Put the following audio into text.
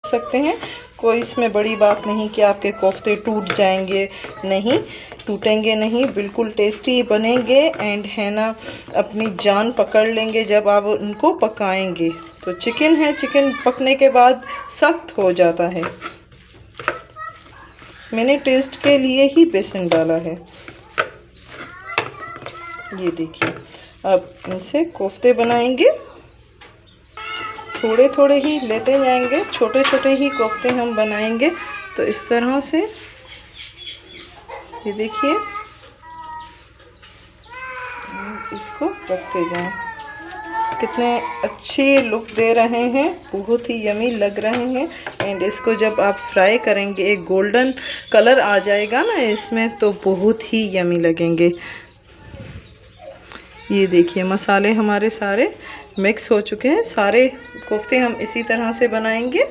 सकते हैं। कोई इसमें बड़ी बात नहीं कि आपके कोफ्ते टूट जाएंगे, नहीं टूटेंगे नहीं, बिल्कुल टेस्टी बनेंगे एंड है ना अपनी जान पकड़ लेंगे जब आप उनको पकाएंगे। तो चिकन है, चिकन पकने के बाद सख्त हो जाता है। मैंने टेस्ट के लिए ही बेसन डाला है। ये देखिए, अब इनसे कोफ्ते बनाएंगे, थोड़े थोड़े ही लेते जाएंगे, छोटे छोटे ही कोफ्ते हम बनाएंगे। तो इस तरह से ये देखिए, इसको रखते जाएं। कितने अच्छे लुक दे रहे हैं, बहुत ही यमी लग रहे हैं। एंड इसको जब आप फ्राई करेंगे, एक गोल्डन कलर आ जाएगा ना इसमें, तो बहुत ही यमी लगेंगे। ये देखिए, मसाले हमारे सारे मिक्स हो चुके हैं। सारे कोफ्ते हम इसी तरह से बनाएंगे।